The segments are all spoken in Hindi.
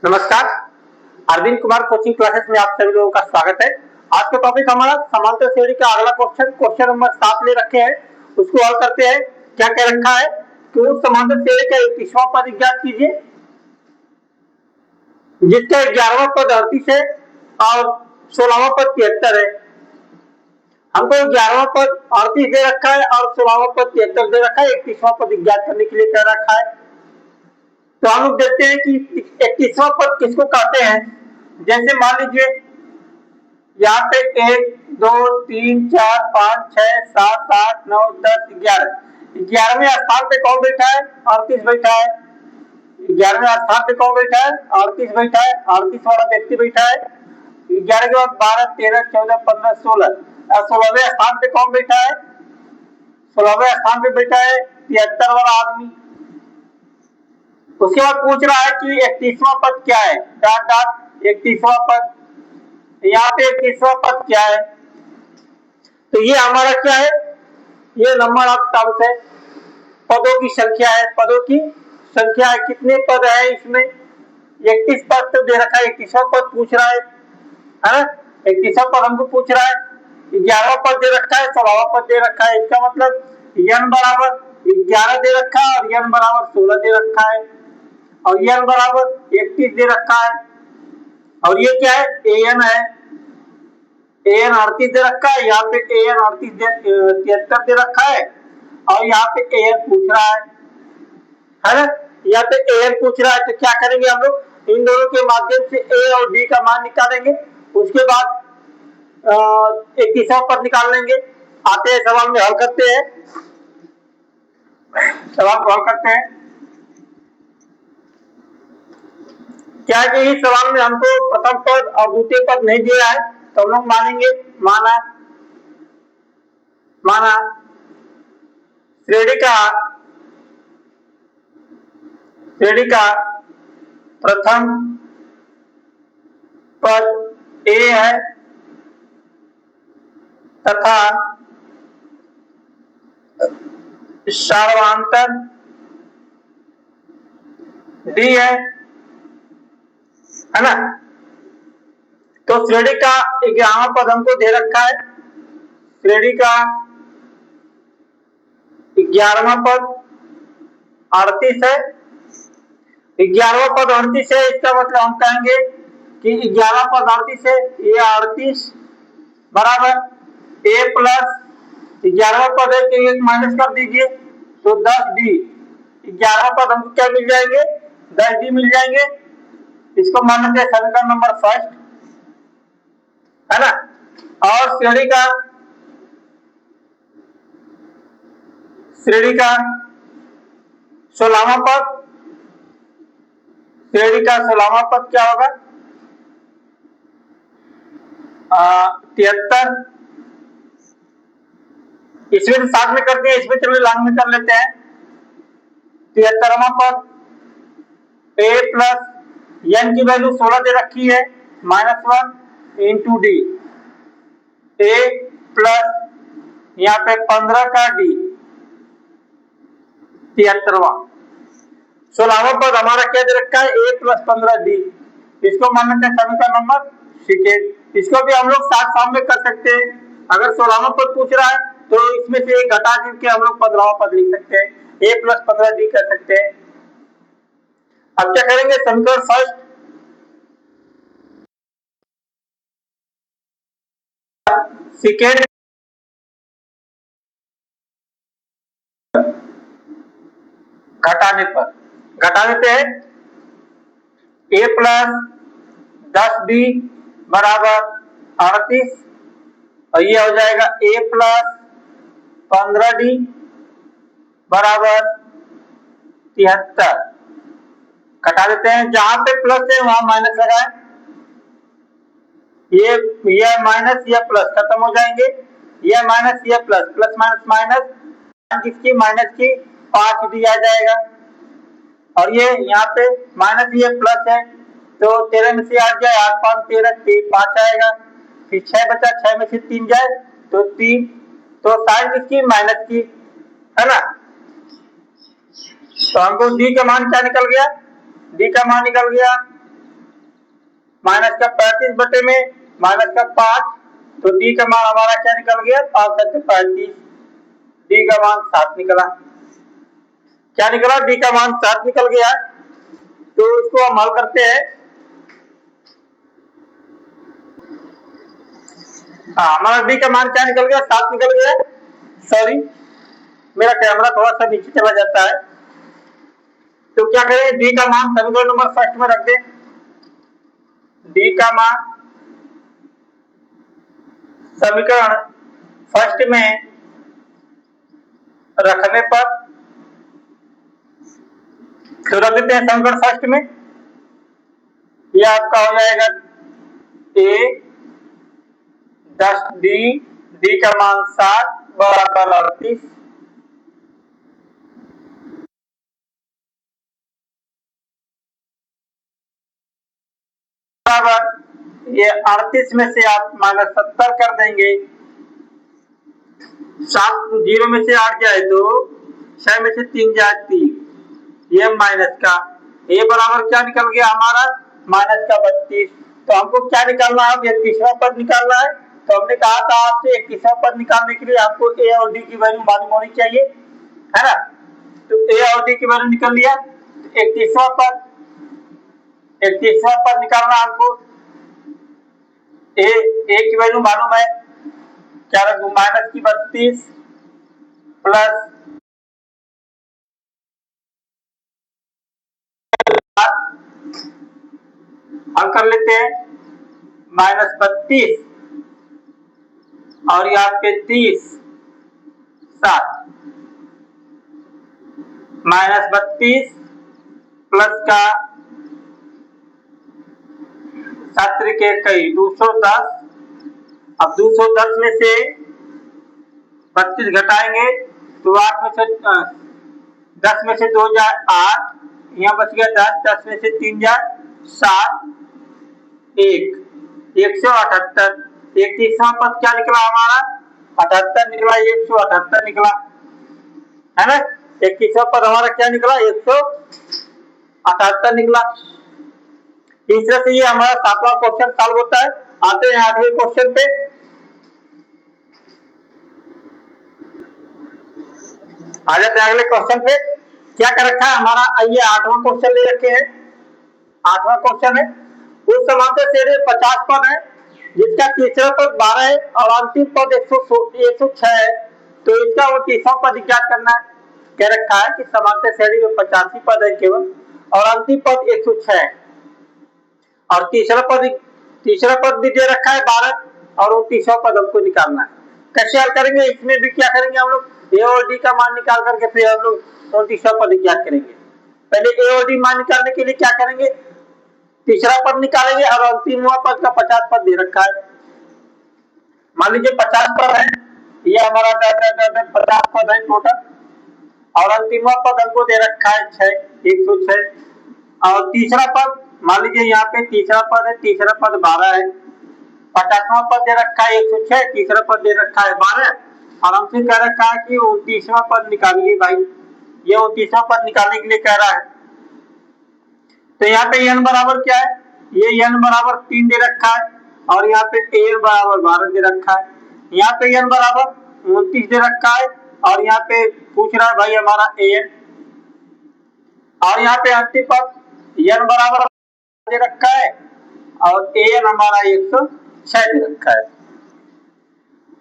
नमस्कार, अरविंद कुमार कोचिंग क्लासेस में आप सभी लोगों का स्वागत है। आज का टॉपिक हमारा समांतर श्रेणी का अगला क्वेश्चन नंबर 7 ले रखे हैं, उसको हल करते हैं। क्या क्या रखा है कि उस समांतर श्रेणी का 21वां पद ज्ञात कीजिए जिसका 11वां पद 38 है और 16वां पद 73 है। हमको 11वां पद 38 दे रखा है और 16वां पद 73 दे रखा है। 21वां पद ज्ञात करने के लिए कह रखा है। तो हम लोग देखते हैं कि 21वां पद किसको कहते हैं। जैसे मान लीजिए यहाँ पे 1 2 3 4 5 6 7 8 9 10 11 11वें स्थान पे कौन बैठा है? 38 बैठा है। 11वें स्थान पे कौन बैठा है? 38 बैठा है। 38 वाला व्यक्ति बैठा है। 11 के बाद 12 13 14 15 16 और 16वें स्थान पे कौन बैठा है? 16वें स्थान पे बैठा है 73 वाला आदमी। उसके बाद पूछ रहा है कि 31वां पद क्या है? डॉट डॉट 31वां पद। यहाँ पे 31वां पद क्या है? तो ये हमारा क्या है? ये नंबर ऑफ टर्म्स है, पदों की संख्या है। पदों की संख्या है, कितने पद है इसमें? 31 पद तो दे रखा है, 31वां पद पूछ रहा है ना। 31वां पद हमको पूछ रहा है, 11वां पद दे रखा है, 16वां पद दे रखा है। इसका मतलब n बराबर 11 दे रखा है और n बराबर 16 दे रखा है और n बराबर 31 दे रखा है। और ये क्या है? an है। an 38 दे रखा है, यहाँ पे an 38 73 दे रखा है और यहाँ पे an पूछ रहा है ना। यहाँ पे an पूछ रहा है तो क्या करेंगे हम लोग? इन दोनों के माध्यम से a और d का मान निकालेंगे। उसके बाद 21वां पद निकाल लेंगे। आते हैं सवाल में, हल करते हैं। सवाल को हल करते हैं। क्या है कि इस सवाल में हमको प्रथम पद और द्वितीय पद नहीं दिया है, तो हम लोग मानेंगे माना श्रेणी का प्रथम पद a है तथा सर्वांतर d है ना। तो श्रेणी का 11वां पद हमको दे रखा है। श्रेणी का 11वां पद 38 है। 11वां पद 38 है, इसका मतलब हम कहेंगे कि 11वां पद 38 है, ये 38 बराबर a प्लस 11वां पद है कि एक माइनस कर दीजिए तो 10d। 11वां पद हमको क्या मिल जाएंगे? 10d मिल जाएंगे। इसको मानते हैं समीकरण नंबर फर्स्ट, है ना। और श्रेणी का 16वां पद, श्रेणी का 16वां पद क्या होगा? 73। इसमें साथ में करते हैं, इसमें चलो लांग में कर लेते हैं। 73वां पद a प्लस n की वैल्यू 16 दे रखी है, -1 इंटू डी। a प्लस यहाँ पे 15 का d, 73वां। 16वां पद हमारा क्या दे रखा है? a plus 15d। इसको मानते हैं समीकरण नंबर सेकेंड। इसको भी हम लोग साथ साथ में कर सकते हैं। अगर 16वां पद पूछ रहा है तो इसमें से एक घटा करके हम लोग 15वां पद लिख सकते हैं, a प्लस 15d कर सकते हैं। अब क्या करेंगे? समीकरण फर्स्ट सेकेंड घटा देते हैं। a प्लस 10d बराबर 38 और ये हो जाएगा a प्लस 15d बराबर 73। घटा देते हैं, जहां पे प्लस है वहां माइनस लगाएं। ये माइनस या प्लस खत्म हो जाएंगे, ये माइनस या प्लस, प्लस माइनस माइनस, किसकी? माइनस की 5d आ जाएगा। और ये यहाँ पे माइनस ये प्लस है तो 13 में से 8 जाए 8 5 13 5 आएगा। फिर 6 बचा, 6 में से 3 जाए तो 3, तो साइन किसकी? माइनस की, है ना। तो हमको डी का मान क्या निकल गया? डी का मान निकल गया माइनस का 35 बटे में माइनस का 5, तो डी का मान हमारा क्या निकल गया, 5 7 35, डी का मान 7 निकला। क्या निकला, डी का मान 7 निकल गया। तो इसको हम हल करते हैं। हाँ, हमारा डी का मान क्या निकल गया, 7 निकल गया। सॉरी, मेरा कैमरा थोड़ा सा नीचे चला जाता है। तो क्या करें, डी का मान समीकरण नंबर फर्स्ट में रख दें। डी का मान समीकरण फर्स्ट में रखने पर, तो रख देते हैं समीकरण फर्स्ट में। यह आपका हो जाएगा ए 10 डी, डी का मान 7 बराबर 38, बराबर ये 38 में से आप माइनस 70 कर देंगे। 7 0 में से 8 जाए तो 6 में से 3 जाए 3, ये माइनस का ए बराबर क्या निकल गया हमारा, माइनस का 32। तो हमको क्या निकालना है, 31वां पद निकालना है। तो हमने कहा था आपसे 31वां पद निकालने के लिए आपको ए और डी की वैल्यू मालूम होनी चाहिए, है ना। तो ए और डी की वैल्यू निकल लिया। 31वां पद निकालना हमको, ए की वैल्यू मालूम है, क्या रखूं, माइनस की 32 प्लस हल कर लेते हैं, माइनस 32 और यहाँ पे 30 7, माइनस 32 प्लस का 7 के कई 210। अब 210 में से 32 घटाएंगे तो 8 में से 10 में से 2 जाए 8, यहाँ बच गया 10, 10 में से 3 जाए 7, 178। 31वां पद क्या निकला हमारा, 78 निकला, 178 निकला, है ना। 31वां पद हमारा क्या निकला, 178 निकला। इस तरह से ये हमारा 7वां क्वेश्चन सॉल्व होता है। आते हैं 8वें क्वेश्चन पे। आ जाते हैं अगले क्वेश्चन पे। क्या कर रखा है हमारा, आइए 8वां क्वेश्चन ले रखे हैं। 8वां क्वेश्चन है, उस समांतर श्रेणी 50 पद है जिसका तीसरा पद 12 है और अंतिम पद 106 है, तो इसका 29वां पद ज्ञात करना है। कह रखा है कि समांतर श्रेणी में 85 पद है केवल और अंतिम पद 106 है, और तीसरा पद भी दे रखा है 12 और 29वां पद हमको निकालना है। कैसे हल करेंगे, इसमें भी क्या करेंगे हम लोग, ए और डी का मान निकाल करके फिर हम लोग 29वां पद ज्ञात करेंगे। पहले ए और डी मान निकालने के लिए क्या करेंगे, तीसरा पद निकालेंगे और अंतिमवां पद का 50 पद दे रखा है। मान लीजिए 50 पद है, ये हमारा 50 पद है टोटल, और अंतिमवां पद हमको दे रखा है 106, और तीसरा पद मान लीजिए यहाँ पे तीसरा पद है, तीसरा पद 12 है, 50वां पद दे रखा है 106, तीसरा पद दे रखा है 12, और हमसे कह रखा है कि 29वां पद निकालिए भाई। ये 29वां पद निकालने के लिए कह रहा है। तो यहाँ पे n बराबर क्या है, ये n बराबर 3 दे रखा है, और यहाँ पे n बराबर 12 दे रखा है, यहाँ पे n बराबर 29 दे रखा है, और यहाँ पे पूछ रहा है भाई हमारा an, और यहाँ पे अंतिम पद n बराबर दे रखा है और an हमारा 106 दे रखा है।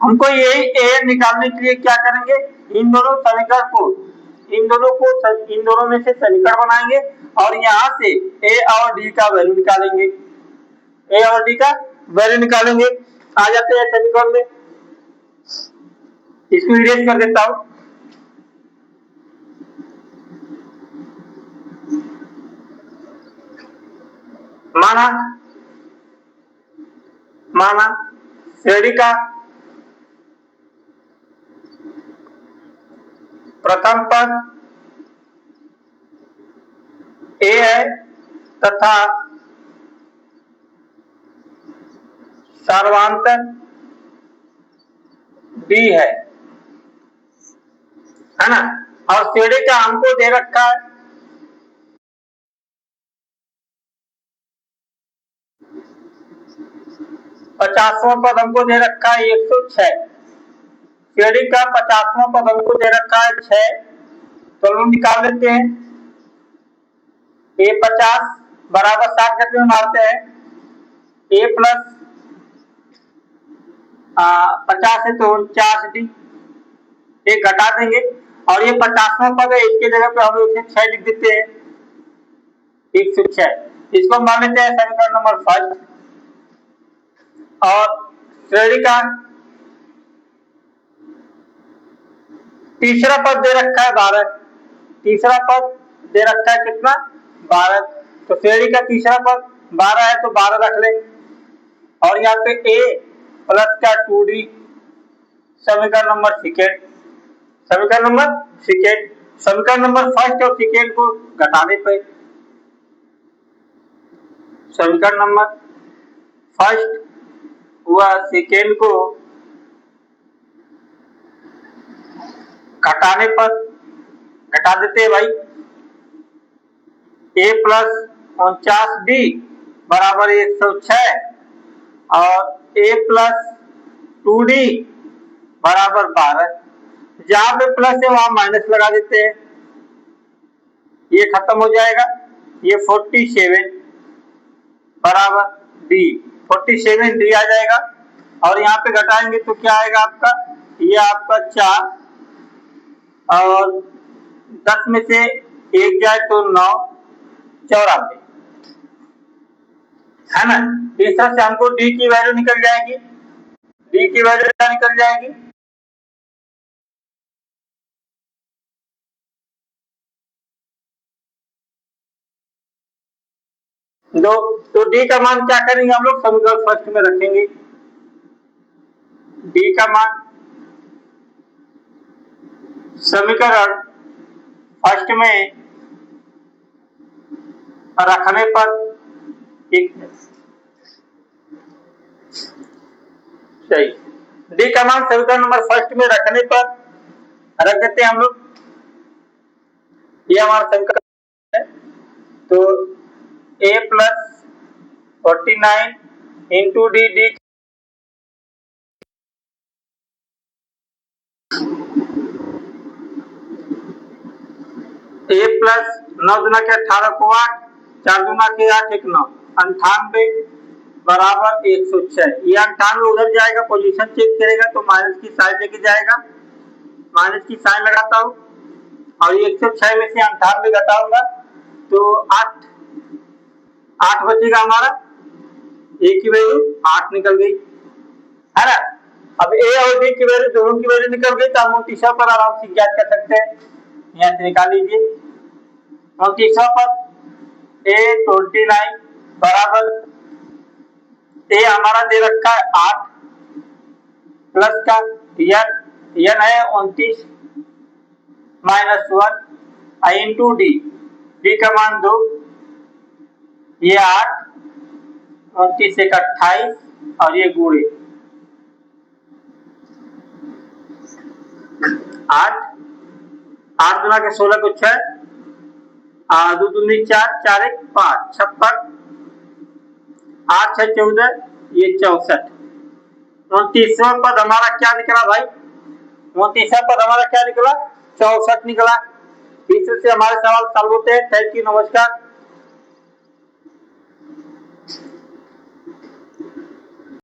हमको यही an निकालने के लिए क्या करेंगे, इन दोनों समीकरण को, इन दोनों में से समीकरण बनाएंगे और यहाँ से a और d का वैल्यू निकालेंगे, a और d का वैल्यू निकालेंगे। आ जाते हैं समीकरण में, इसको इरेज कर देता हूं। माना श्रेणी का प्रथम पद a है तथा सर्वांतर b है ना, और श्रेणी का हमको दे रखा है 50वां पद हमको दे रखा है 106, श्रेणी का 50वां पद हमको दे रखा है 6, तो हम निकाल लेते हैं। ए 50 बराबर 60 गति में मारते हैं, ए प्लस 50 है तो 49D, एक घटा देंगे और ये 50वां पद है, इसके जगह पे हम 106 लिख देते हैं, 106 इसको मान लेते हैं समीकरण नंबर फर्स्ट। और श्रेणी का तीसरा पद दे रखा है 12, तीसरा पद दे रखा है कितना 12, तो श्रेणी का तीसरा पद 12 है तो 12 रख ले। और यहाँ पे a प्लस का 2D समीकरण नंबर सेकेंड, समीकरण नंबर सेकेंड, समीकरण नंबर फर्स्ट और सेकेंड को घटाने पे समीकरण नंबर फर्स्ट हुआ सेकेंड को घटाने पर घटा देते हैं भाई, a प्लस 49D बराबर 106 और a प्लस 2D बराबर 12, जहां पे प्लस है वहां माइनस लगा देते हैं, ये खत्म हो जाएगा, ये 47 बराबर D, 47D आ जाएगा। और यहाँ पे घटाएंगे तो क्या आएगा आपका, ये आपका 4 और 10 में से 1 जाए तो 9, 94 है ना। इस तरह से हमको D की वैल्यू निकल जाएगी, D की वैल्यू क्या निकल जाएगी, तो D का मान क्या करेंगे हम लोग समीकरण फर्स्ट में रखेंगे, D का मान समीकरण फर्स्ट में रखने पर सही, D का मान समीकरण नंबर फर्स्ट में रखने पर रख देते हैं हम लोग, ये हमारा समीकरण है। तो a plus 49 into D, D a plus 9 दुना के 18 को 8, 4 दुना के 8 1 9, 98 बराबर 106, ये 98 उधर जाएगा, पोजीशन चेंज करेगा तो माइनस की साइन लेके जाएगा, माइनस की साइन लगाता हूँ और ये 106 में से 98 घटाऊंगा तो 8 बचेगा हमारा, a की वैल्यू 8 निकल गई है ना। अब a और d की वैल्यू दोनों की वैल्यू निकल गई तो हम तीसरा पर आराम से ज्ञात कर सकते हैं, यहाँ से निकाल लीजिए। और तीसरा पर a 29 बराबर a हमारा दे रखा है 8 प्लस का n है 29 माइनस 1 इंटू डी, डी का मान 2, ये 8 29 एक 28 और ये गुणे 8 दुना के 16 को 6, 2 दूनी 4, 4 1 5, 56, 8 6 14, ये 64। 29वां पद हमारा क्या निकला भाई, 29वां पद हमारा क्या निकला 64 निकला। इस से हमारे सवाल सॉल्व होते हैं। थैंक यू, नमस्कार।